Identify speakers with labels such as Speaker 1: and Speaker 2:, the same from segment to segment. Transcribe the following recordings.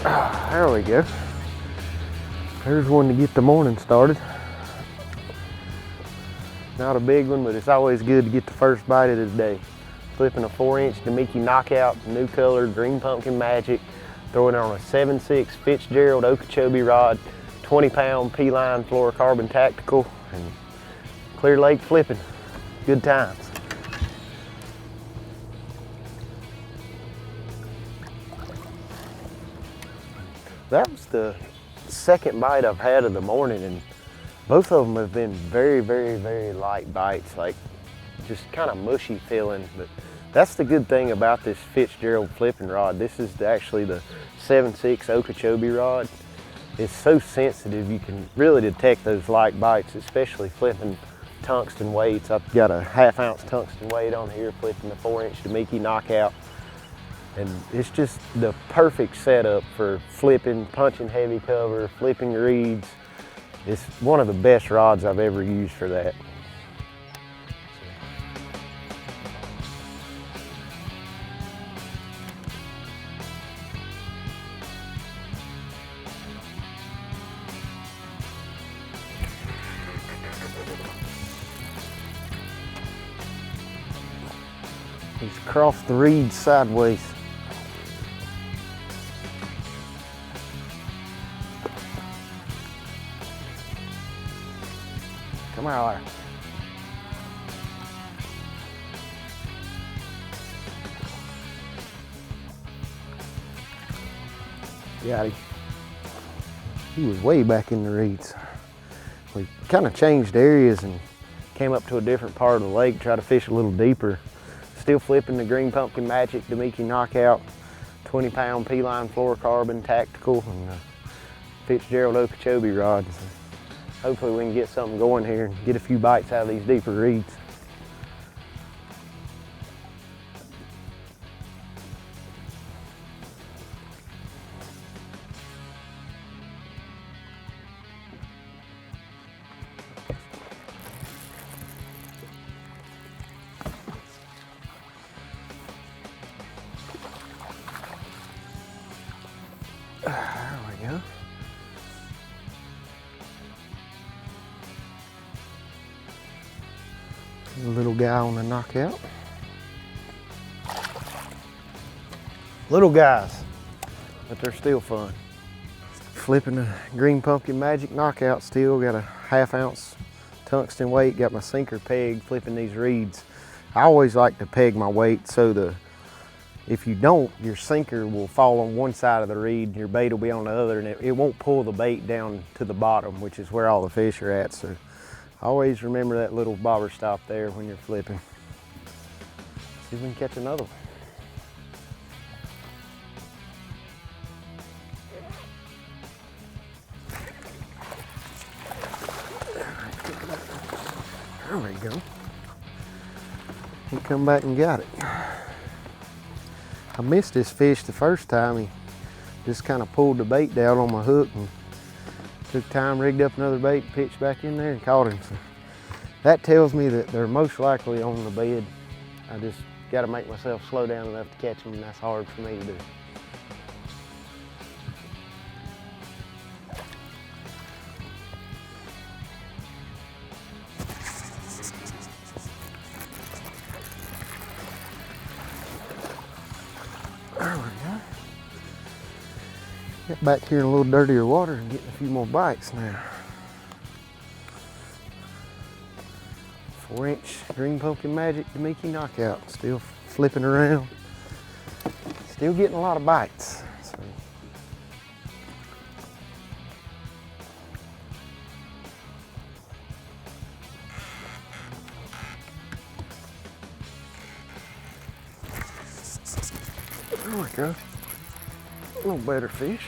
Speaker 1: There we go. There's one to get the morning started. Not a big one, but it's always good to get the first bite of the day. Flipping a 4-inch Damiki knockout, new color, green pumpkin magic. Throwing it on a 7.6 Fitzgerald Okeechobee rod, 20-pound P-line fluorocarbon tactical, and Clearlake flipping. Good times. That was the second bite I've had of the morning, and both of them have been very, very, very light bites, like just kind of mushy feeling. But that's the good thing about this Fitzgerald flipping rod. This is actually the 7.6 Okeechobee rod. It's so sensitive, you can really detect those light bites, especially flipping tungsten weights. I've got a 1/2 ounce tungsten weight on here, flipping the 4-inch Damiki knockout. And it's just the perfect setup for flipping, punching heavy cover, flipping reeds. It's one of the best rods I've ever used for that. He's crossed the reeds sideways. Come on. Got him. He was way back in the reeds. We kind of changed areas and came up to a different part of the lake, tried to fish a little deeper. Still flipping the green pumpkin magic Damiki knockout, 20-pound P-line fluorocarbon tactical, and Fitzgerald Okeechobee rods. Hopefully we can get something going here and get a few bites out of these deeper reeds. There we go. A little guy on the knockout. Little guys, but they're still fun. Flipping the green pumpkin magic knockout still. Got a 1/2 ounce tungsten weight. Got my sinker peg flipping these reeds. I always like to peg my weight so if you don't, your sinker will fall on one side of the reed and your bait will be on the other, and it won't pull the bait down to the bottom, which is where all the fish are at. So always remember that little bobber stop there when you're flipping. See if we can catch another one. There we go. He come back and got it. I missed this fish the first time. He just kind of pulled the bait down on my hook and took time, rigged up another bait, pitched back in there and caught him. So that tells me that they're most likely on the bed. I just got to make myself slow down enough to catch them, and that's hard for me to do. There we go. Get back here in a little dirtier water and getting a few more bites now. 4-inch green pumpkin magic Damiki knockout. Still flipping around. Still getting a lot of bites. So. There we go. A little better fish.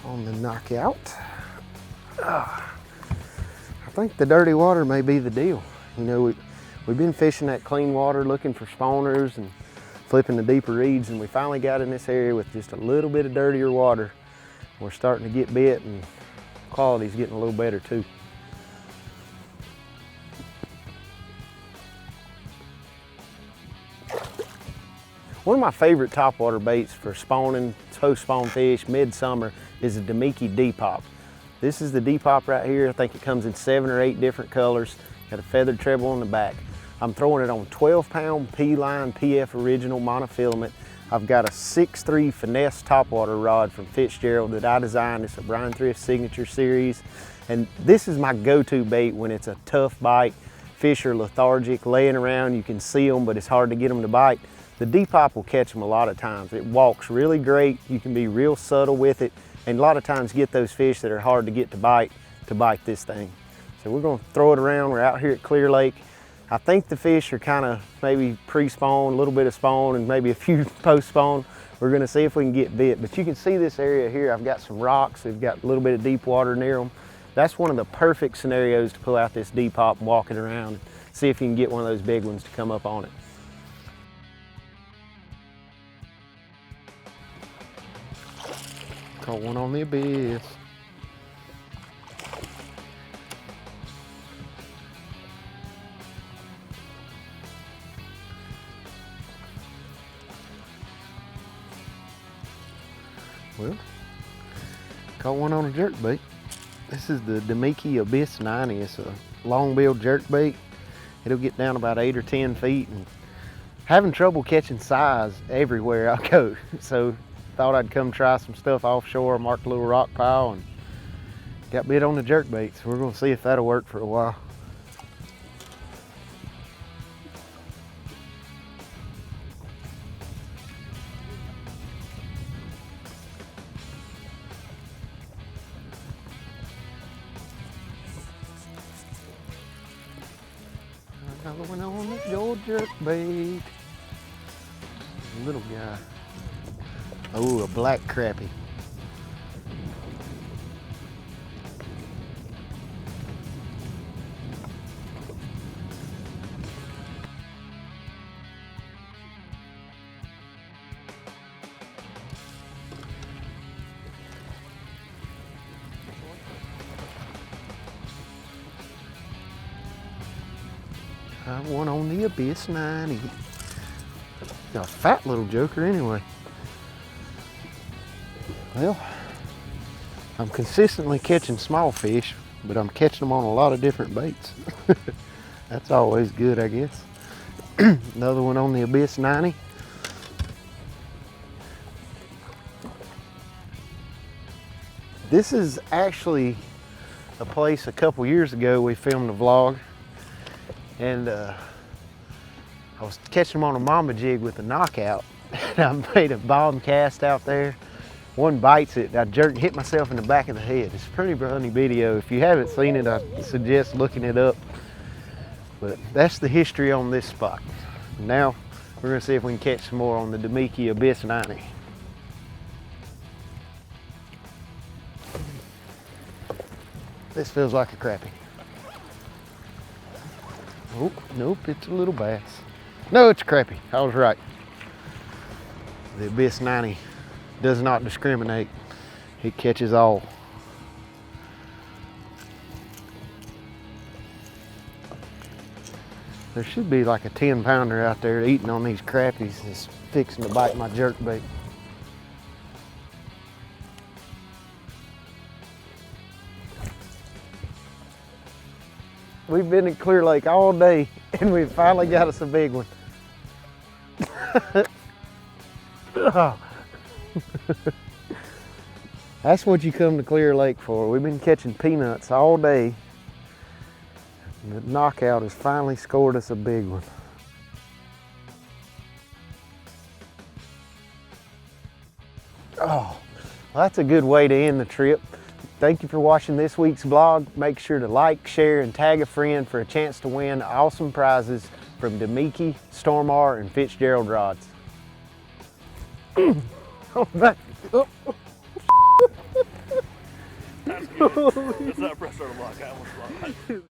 Speaker 1: On the knockout. I think the dirty water may be the deal. You know, we've been fishing that clean water, looking for spawners and flipping the deeper reeds, and we finally got in this area with just a little bit of dirtier water. We're starting to get bit, and quality's getting a little better too. One of my favorite topwater baits for spawning, post-spawn fish, midsummer, is a Damiki D-Pop. This is the D-Pop right here. I think it comes in 7 or 8 different colors. Got a feathered treble on the back. I'm throwing it on 12-pound P-line PF original monofilament. I've got a 6'3" finesse topwater rod from Fitzgerald that I designed. It's a Bryan Thrift signature series. And this is my go-to bait when it's a tough bite. Fish are lethargic, laying around. You can see them, but it's hard to get them to bite. The D-Pop will catch them a lot of times. It walks really great. You can be real subtle with it. And a lot of times get those fish that are hard to get to bite this thing. So we're gonna throw it around. We're out here at Clearlake. I think the fish are kind of maybe pre-spawn, a little bit of spawn and maybe a few post-spawn. We're gonna see if we can get bit. But you can see this area here. I've got some rocks. We've got a little bit of deep water near them. That's one of the perfect scenarios to pull out this D-Pop and walk it around and see if you can get one of those big ones to come up on it. Caught one on the abyss. Well, caught one on a jerkbait. This is the Damiki Abyss 90. It's a long-billed jerkbait. It'll get down about 8 or 10 feet. And having trouble catching size everywhere I go. So thought I'd come try some stuff offshore, marked a little rock pile, and got bit on the jerkbait. So we're gonna see if that'll work for a while. Another one on the old jerkbait. Little guy. Oh, a black crappie. I one on the Abyss 90. Got a fat little joker anyway. Well, I'm consistently catching small fish, but I'm catching them on a lot of different baits. That's always good, I guess. Another one on the Abyss 90. This is actually a place a couple years ago we filmed a vlog, and I was catching them on a mama jig with a knockout, and I made a bomb cast out there. One bites it, I hit myself in the back of the head. It's a pretty funny video. If you haven't seen it, I suggest looking it up. But that's the history on this spot. Now we're gonna see if we can catch some more on the Damiki Abyss 90. This feels like a crappie. Oh, nope, it's a little bass. No, it's a crappie, I was right. The Abyss 90 does not discriminate. It catches all. There should be like a 10-pounder out there eating on these crappies that's fixing to bite my jerkbait. We've been in Clearlake all day and we finally got us a big one. That's what you come to Clearlake for. We've been catching peanuts all day. And the knockout has finally scored us a big one. Oh, well, that's a good way to end the trip. Thank you for watching this week's vlog. Make sure to like, share, and tag a friend for a chance to win awesome prizes from Damiki, Stormar, and Fitzgerald rods. Oh, that. Oh. That's not a pressure lock. I almost locked.